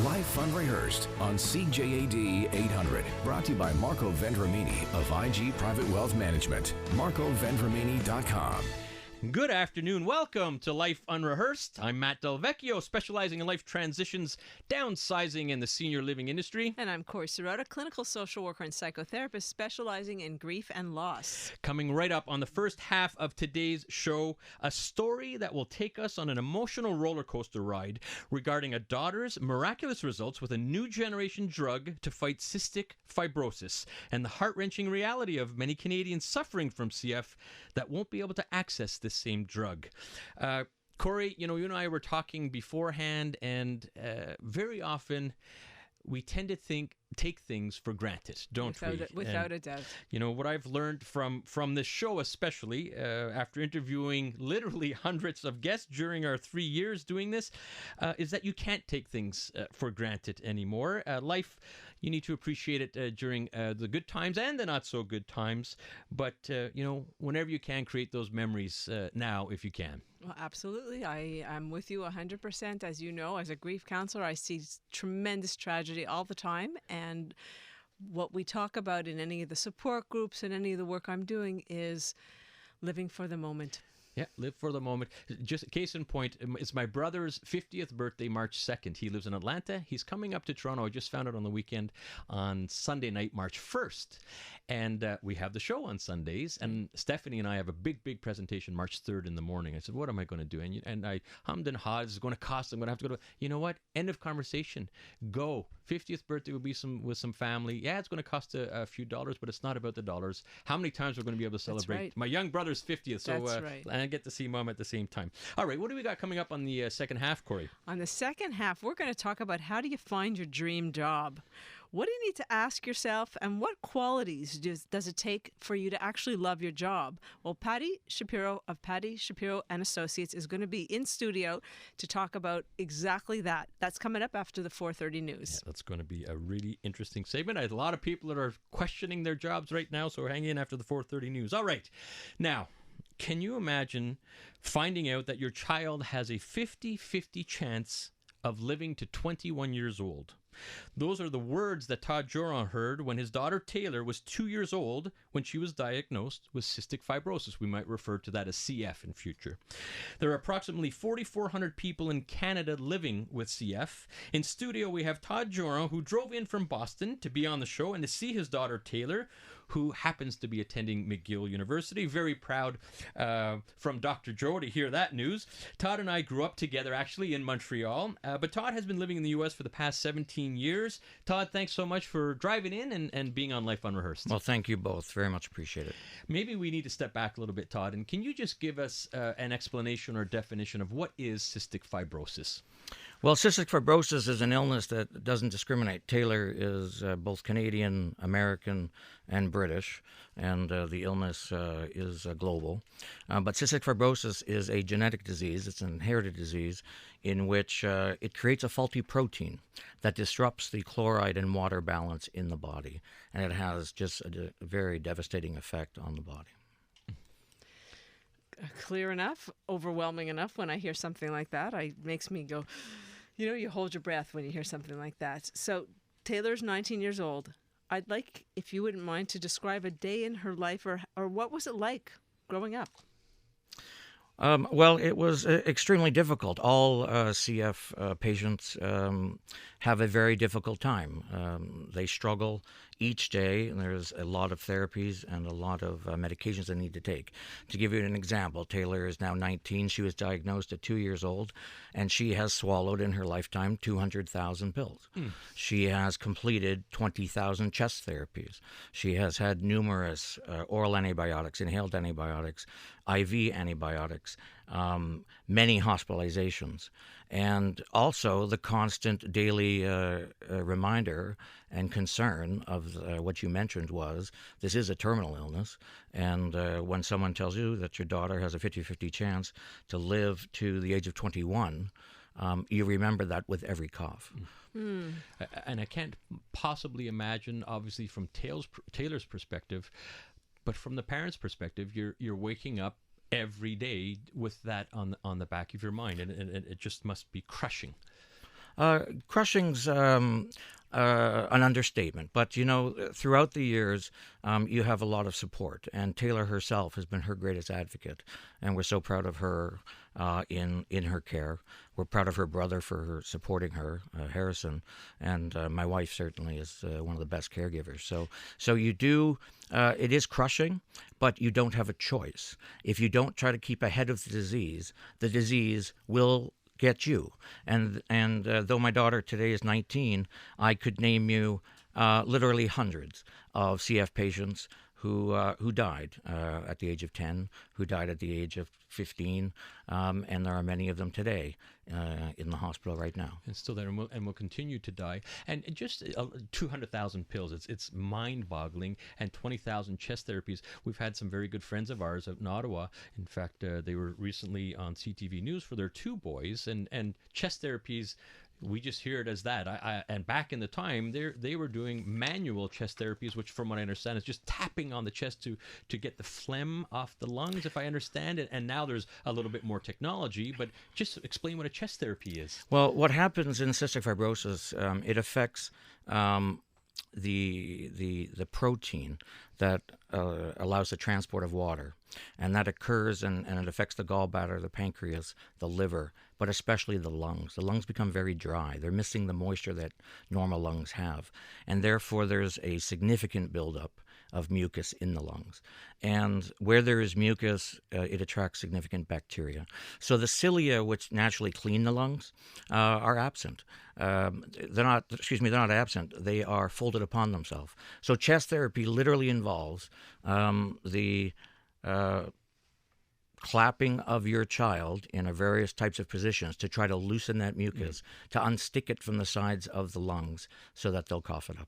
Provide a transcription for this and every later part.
Life Unrehearsed on CJAD 800. Brought to you by Marco Vendramini of IG Private Wealth Management. MarcoVendramini.com. Good afternoon. Welcome to Life Unrehearsed. I'm Matt Del Vecchio, specializing in life transitions, downsizing, in the senior living industry. And I'm Corey Sirota, clinical social worker and psychotherapist specializing in grief and loss. Coming right up on the first half of today's show, a story that will take us on an emotional roller coaster ride regarding a daughter's miraculous results with a new generation drug to fight cystic fibrosis and the heart-wrenching reality of many Canadians suffering from CF that won't be able to access this same drug. Corey, you and I were talking beforehand, and very often we tend to take things for granted, don't we? Without a doubt. What I've learned from this show, especially after interviewing literally hundreds of guests during our 3 years doing this, is that you can't take things for granted anymore. Life, you need to appreciate it during the good times and the not so good times. But, whenever you can, create those memories now if you can. Well, absolutely. I am with you 100%. As you know, as a grief counselor, I see tremendous tragedy all the time. And what we talk about in any of the support groups and any of the work I'm doing is living for the moment. Yeah, live for the moment. Just a case in point, it's my brother's 50th birthday, March 2nd. He lives in Atlanta. He's coming up to Toronto. I just found out on the weekend on Sunday night, March 1st. And we have the show on Sundays. And Stephanie and I have a big presentation March 3rd in the morning. I said, what am I going to do? And I hummed and hawed. It's going to cost. I'm going to have to go to, you know what? End of conversation. Go. 50th birthday will be with some family. Yeah, it's going to cost a few dollars, but it's not about the dollars. How many times we're going to be able to celebrate? That's right. My young brother's 50th. So, that's right. And I get to see Mom at the same time. All right, what do we got coming up on the second half, Corey? On the second half, we're going to talk about how do you find your dream job? What do you need to ask yourself, and what qualities does it take for you to actually love your job? Well, Patty Shapiro of Patty Shapiro & Associates is going to be in studio to talk about exactly that. That's coming up after the 4:30 news. Yeah, that's going to be a really interesting segment. I have a lot of people that are questioning their jobs right now, so hang in after the 4:30 news. All right. Now, can you imagine finding out that your child has a 50-50 chance of living to 21 years old? Those are the words that Todd Joron heard when his daughter Taylor was 2 years old when she was diagnosed with cystic fibrosis. We might refer to that as CF in future. There are approximately 4,400 people in Canada living with CF. In studio, we have Todd Joron, who drove in from Boston to be on the show and to see his daughter Taylor, who happens to be attending McGill University. Very proud from Dr. Joe to hear that news. Todd and I grew up together, actually, in Montreal. But Todd has been living in the U.S. for the past 17 years. Todd, thanks so much for driving in and being on Life Unrehearsed. Well, thank you both. Very much appreciate it. Maybe we need to step back a little bit, Todd. And can you just give us an explanation or definition of what is cystic fibrosis? Well, cystic fibrosis is an illness that doesn't discriminate. Taylor is both Canadian, American, and British, and the illness is global. But cystic fibrosis is a genetic disease. It's an inherited disease in which it creates a faulty protein that disrupts the chloride and water balance in the body, and it has just a very devastating effect on the body. Clear enough, overwhelming enough when I hear something like that. It makes me go, you hold your breath when you hear something like that. So Taylor's 19 years old. I'd like, if you wouldn't mind, to describe a day in her life or what was it like growing up? Well, it was extremely difficult. All CF patients have a very difficult time. They struggle each day, and there's a lot of therapies and a lot of medications they need to take. To give you an example, Taylor is now 19. She was diagnosed at 2 years old, and she has swallowed in her lifetime 200,000 pills. She has completed 20,000 chest therapies. She has had numerous oral antibiotics, inhaled antibiotics, IV antibiotics, many hospitalizations, and also the constant daily reminder and concern of what you mentioned was this is a terminal illness, and when someone tells you that your daughter has a 50-50 chance to live to the age of 21, you remember that with every cough. And I can't possibly imagine, obviously, from Taylor's perspective, but from the parents' perspective, you're waking up every day with that on the back of your mind, and it just must be crushing. Crushing's an understatement, but throughout the years, you have a lot of support, and Taylor herself has been her greatest advocate, and we're so proud of her in her care. We're proud of her brother for her supporting her, Harrison, and my wife certainly is one of the best caregivers. So you do. It is crushing, but you don't have a choice. If you don't try to keep ahead of the disease will get you. And though my daughter today is 19, I could name you literally hundreds of CF patients who died at the age of 10, who died at the age of 15, and there are many of them today in the hospital right now. And still there, and will continue to die. And just 200,000 pills, it's mind-boggling, and 20,000 chest therapies. We've had some very good friends of ours out in Ottawa. In fact, they were recently on CTV News for their 2 boys, and chest therapies, we just hear it as that. And back in the time, they were doing manual chest therapies, which from what I understand is just tapping on the chest to get the phlegm off the lungs, if I understand it. And now there's a little bit more technology, but just explain what a chest therapy is. Well, what happens in cystic fibrosis, it affects the protein that allows the transport of water. And that occurs and it affects the gallbladder, the pancreas, the liver, but especially the lungs. The lungs become very dry. They're missing the moisture that normal lungs have. And therefore, there's a significant buildup of mucus in the lungs. And where there is mucus, it attracts significant bacteria. So the cilia, which naturally clean the lungs, are absent. They're not absent. They are folded upon themselves. So chest therapy literally involves the clapping of your child in various types of positions to try to loosen that mucus, to unstick it from the sides of the lungs so that they'll cough it up.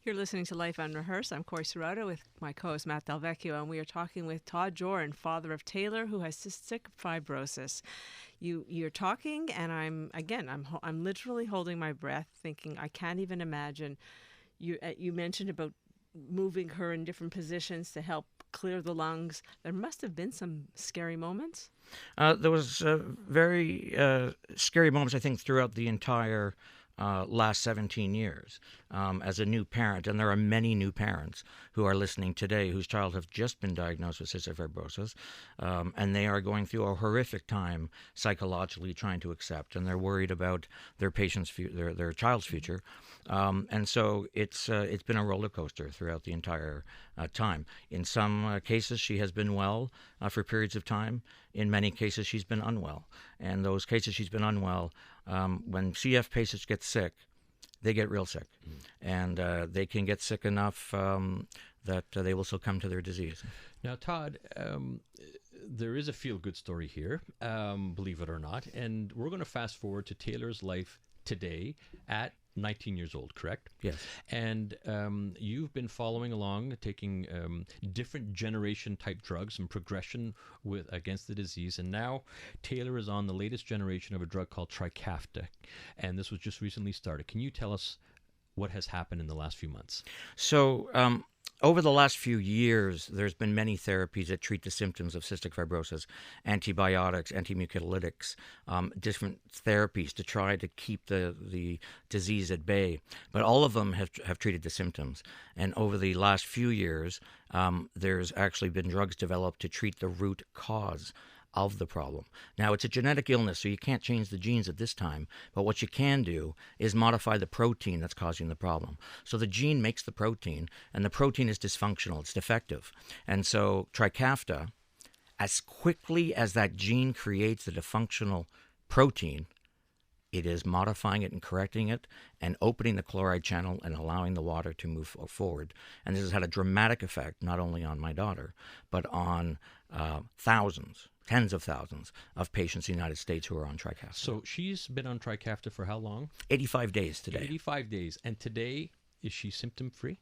You're listening to Life Unrehearsed. I'm Corey Serrato with my co-host Matt Delvecchio, and we are talking with Todd Joron, father of Taylor, who has cystic fibrosis. You're talking, and I'm literally holding my breath, thinking I can't even imagine. You mentioned about moving her in different positions to help clear the lungs. There must have been some scary moments. There was very scary moments, I think, throughout the entire last 17 years as a new parent, and there are many new parents who are listening today whose child have just been diagnosed with cystic fibrosis, and they are going through a horrific time psychologically trying to accept, and they're worried about their their child's future, and so it's been a roller coaster throughout the entire time. In some cases, she has been well for periods of time. In many cases, she's been unwell, and those cases she's been unwell. When CF patients get sick, they get real sick, and they can get sick enough that they will succumb to their disease. Now, Todd, there is a feel-good story here, believe it or not, and we're going to fast forward to Taylor's life today at 19 years old, correct? Yes. And you've been following along, taking different generation type drugs and progression against the disease. And now Taylor is on the latest generation of a drug called Trikafta. And this was just recently started. Can you tell us what has happened in the last few months? So over the last few years, there's been many therapies that treat the symptoms of cystic fibrosis, antibiotics, antimucolytics, different therapies to try to keep the disease at bay. But all of them have treated the symptoms. And over the last few years, there's actually been drugs developed to treat the root cause of the problem. Now, it's a genetic illness, so you can't change the genes at this time, but what you can do is modify the protein that's causing the problem. So the gene makes the protein, and the protein is dysfunctional, it's defective. And so Trikafta, as quickly as that gene creates the dysfunctional protein, it is modifying it and correcting it and opening the chloride channel and allowing the water to move forward. And this has had a dramatic effect, not only on my daughter, but on tens of thousands of patients in the United States who are on Trikafta. So she's been on Trikafta for how long? 85 days today. 85 days. And today, is she symptom-free?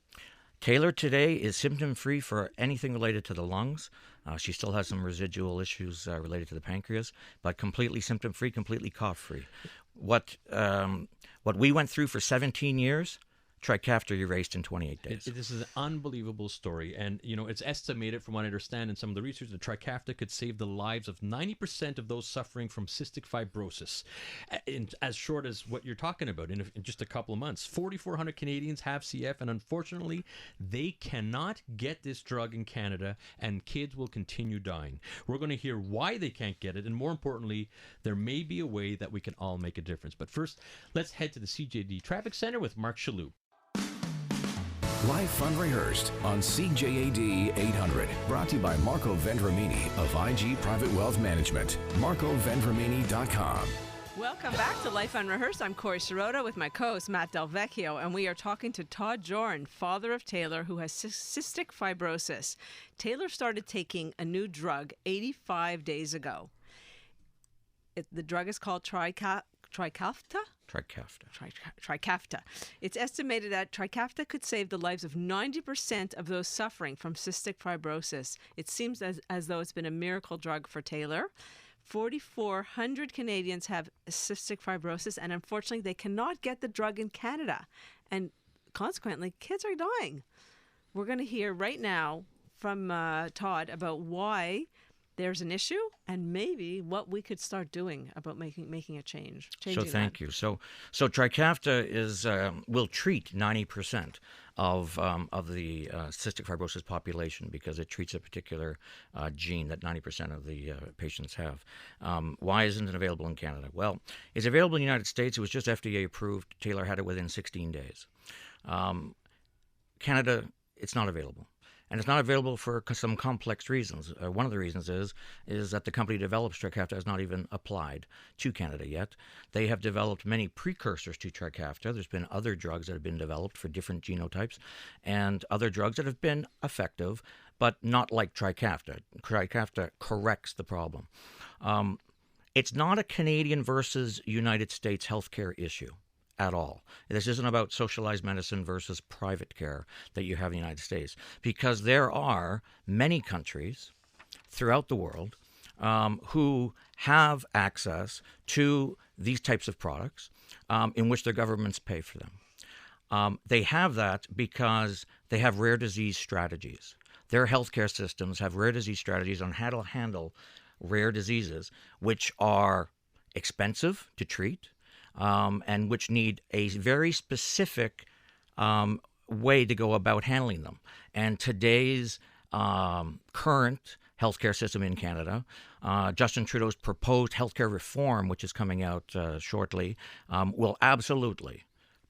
Taylor today is symptom-free for anything related to the lungs. She still has some residual issues related to the pancreas, but completely symptom-free, completely cough-free. What we went through for 17 years, Trikafta erased in 28 days. This is an unbelievable story. And, it's estimated, from what I understand in some of the research, that Trikafta could save the lives of 90% of those suffering from cystic fibrosis in as short as what you're talking about, in just a couple of months. 4,400 Canadians have CF, and unfortunately, they cannot get this drug in Canada, and kids will continue dying. We're going to hear why they can't get it, and more importantly, there may be a way that we can all make a difference. But first, let's head to the CJD Traffic Center with Mark Shalhoub. Live Unrehearsed on CJAD 800. Brought to you by Marco Vendramini of IG Private Wealth Management. MarcoVendramini.com. Welcome back to Life Unrehearsed. I'm Corey Sirota with my co-host Matt Del Vecchio, and we are talking to Todd Joron, father of Taylor, who has cystic fibrosis. Taylor started taking a new drug 85 days ago. The drug is called Trikafta? Trikafta. It's estimated that Trikafta could save the lives of 90% of those suffering from cystic fibrosis. It seems as though it's been a miracle drug for Taylor. 4,400 Canadians have cystic fibrosis, and unfortunately, they cannot get the drug in Canada. And consequently, kids are dying. We're going to hear right now from Todd about why there's an issue and maybe what we could start doing about making a change. So thank you. So Trikafta will treat 90% of the cystic fibrosis population because it treats a particular gene that 90% of the patients have. Why isn't it available in Canada? Well, it's available in the United States. It was just FDA approved. Taylor had it within 16 days. Canada, it's not available. And it's not available for some complex reasons. One of the reasons is that the company develops Trikafta has not even applied to Canada yet. They have developed many precursors to Trikafta. There's been other drugs that have been developed for different genotypes and other drugs that have been effective, but not like Trikafta. Trikafta corrects the problem. It's not a Canadian versus United States healthcare issue at all. This isn't about socialized medicine versus private care that you have in the United States, because there are many countries throughout the world who have access to these types of products in which their governments pay for them. They have that because they have rare disease strategies. Their healthcare systems have rare disease strategies on how to handle rare diseases, which are expensive to treat, and which need a very specific way to go about handling them. And today's current healthcare system in Canada, Justin Trudeau's proposed healthcare reform, which is coming out shortly, will absolutely,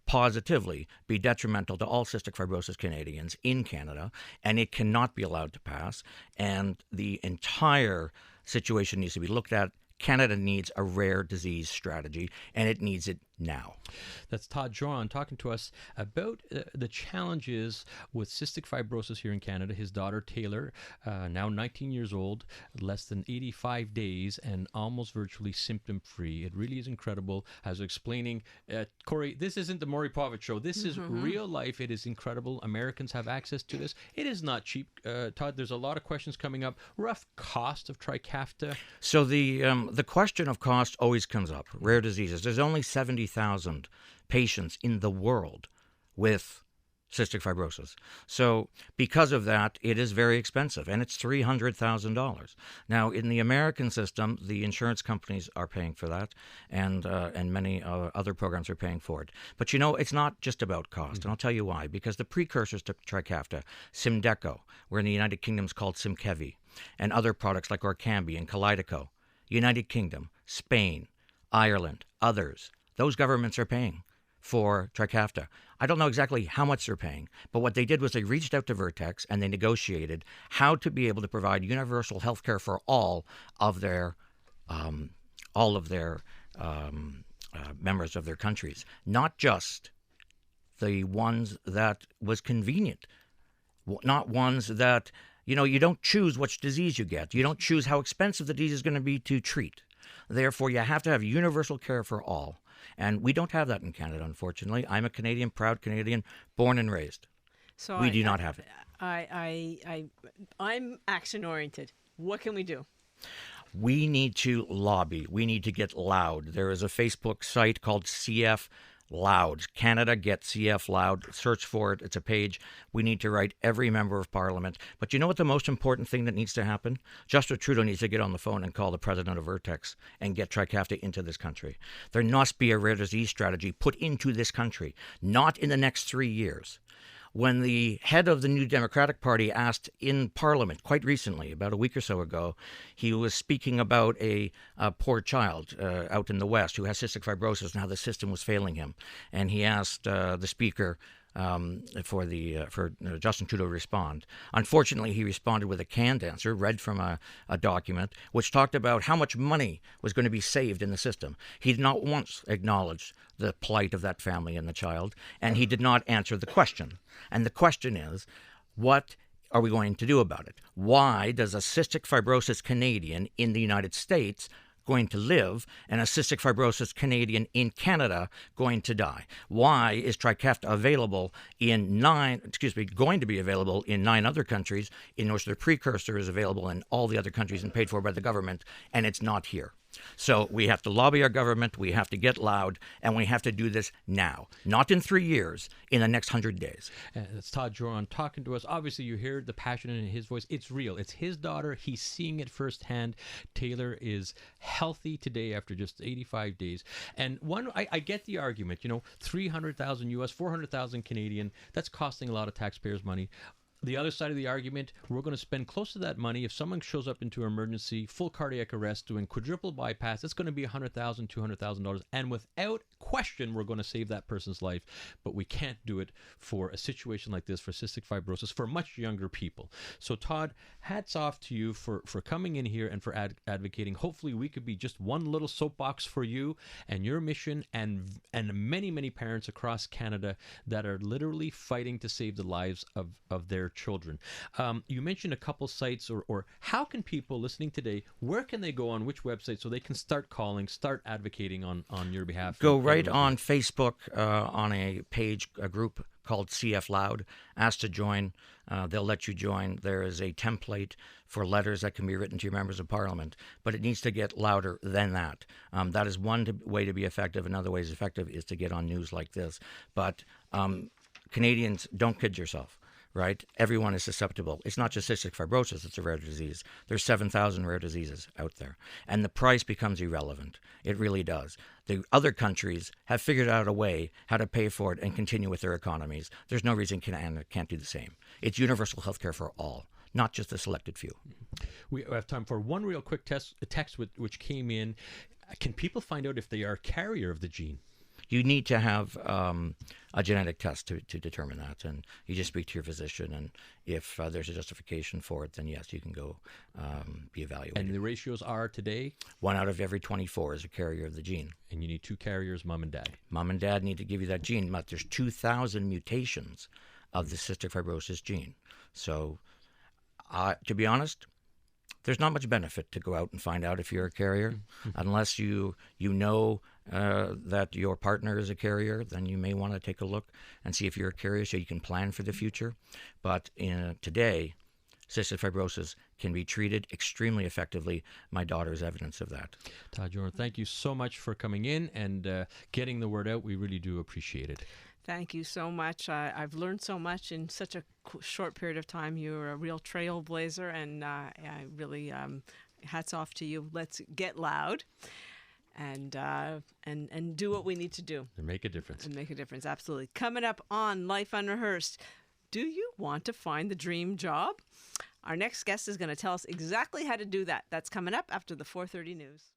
positively be detrimental to all cystic fibrosis Canadians in Canada, and it cannot be allowed to pass. And the entire situation needs to be looked at. Canada needs a rare disease strategy, and it needs it now. That's Todd Joron talking to us about the challenges with cystic fibrosis here in Canada. His daughter, Taylor, now 19 years old, less than 85 days, and almost virtually symptom-free. It really is incredible. As I was explaining, Corey, this isn't the Maury Povich show. This is real life. It is incredible. Americans have access to this. It is not cheap. Todd, there's a lot of questions coming up. Rough cost of Trikafta? So the question of cost always comes up. Rare diseases. There's only 70,000 patients in the world with cystic fibrosis. So because of that, it is very expensive, and it's $300,000. Now, in the American system, the insurance companies are paying for that, and many other programs are paying for it. But it's not just about cost, and I'll tell you why. Because the precursors to Trikafta, Symdeko, where in the United Kingdom is called Symkevi, and other products like Orkambi and Kalydeco, United Kingdom, Spain, Ireland, others, those governments are paying for Trikafta. I don't know exactly how much they're paying, but what they did was they reached out to Vertex and they negotiated how to be able to provide universal health care for all of their members of their countries, not just the ones that was convenient, not ones that, you don't choose which disease you get. You don't choose how expensive the disease is going to be to treat. Therefore, you have to have universal care for all. And we don't have that in Canada, unfortunately. I'm a Canadian, proud Canadian, born and raised. So we do not have it. I'm action-oriented. What can we do? We need to lobby. We need to get loud. There is a Facebook site called CF Loud. Canada Get CF Loud. Search for it. It's a page. We need to write every member of Parliament. But you know what the most important thing that needs to happen? Justin Trudeau needs to get on the phone and call the president of Vertex and get Trikafta into this country. There must be a rare disease strategy put into this country, not in the next 3 years. When the head of the New Democratic Party asked in Parliament quite recently, about a week or so ago, he was speaking about a poor child out in the West who has cystic fibrosis and how the system was failing him. And he asked the Speaker for Justin Trudeau to respond. Unfortunately, he responded with a canned answer, read from a document, which talked about how much money was going to be saved in the system. He did not once acknowledge the plight of that family and the child, and he did not answer the question. And the question is, what are we going to do about it? Why does a cystic fibrosis Canadian in the United States going to live and a cystic fibrosis Canadian in Canada going to die? Why is Trikafta going to be available in 9 other countries, in which the precursor is available in all the other countries and paid for by the government, and it's not here? So we have to lobby our government, we have to get loud, and we have to do this now. Not in 3 years, in the next 100 days. It's Todd Joron talking to us. Obviously, you hear the passion in his voice. It's real. It's his daughter. He's seeing it firsthand. Taylor is healthy today after just 85 days. And I get the argument, 300,000 US, 400,000 Canadian, that's costing a lot of taxpayers' money. The other side of the argument, we're going to spend close to that money. If someone shows up into emergency, full cardiac arrest, doing quadruple bypass, it's going to be $100,000, $200,000. And without question, we're going to save that person's life. But we can't do it for a situation like this, for cystic fibrosis, for much younger people. So Todd, hats off to you for coming in here and for advocating. Hopefully we could be just one little soapbox for you and your mission and many, many parents across Canada that are literally fighting to save the lives of their children. You mentioned a couple sites, or how can people listening today, where can they go on which website so they can start calling, start advocating on your behalf? Go right on Facebook on a page, a group called CF Loud. Ask to join. They'll let you join. There is a template for letters that can be written to your members of Parliament, but it needs to get louder than that. That is one way to be effective. Another way is effective is to get on news like this. But Canadians, don't kid yourself. Right? Everyone is susceptible. It's not just cystic fibrosis, it's a rare disease. There's 7,000 rare diseases out there. And the price becomes irrelevant. It really does. The other countries have figured out a way how to pay for it and continue with their economies. There's no reason Canada can't do the same. It's universal health care for all, not just a selected few. We have time for one real quick text which came in. Can people find out if they are a carrier of the gene? You need to have a genetic test to determine that, and you just speak to your physician, and if there's a justification for it, then yes, you can go be evaluated. And the ratios are today? 1 out of every 24 is a carrier of the gene. And you need 2 carriers, mom and dad. Mom and dad need to give you that gene, but there's 2,000 mutations of the cystic fibrosis gene. So, to be honest, there's not much benefit to go out and find out if you're a carrier, unless you know that your partner is a carrier. Then you may want to take a look and see if you're a carrier so you can plan for the future. But today, cystic fibrosis can be treated extremely effectively. My daughter is evidence of that. Todd Joron, thank you so much for coming in and getting the word out. We really do appreciate it. Thank you so much. I've learned so much in such a short period of time. You're a real trailblazer, and I really hats off to you. Let's get loud and do what we need to do. And make a difference. And make a difference, absolutely. Coming up on Life Unrehearsed, do you want to find the dream job? Our next guest is going to tell us exactly how to do that. That's coming up after the 4:30 news.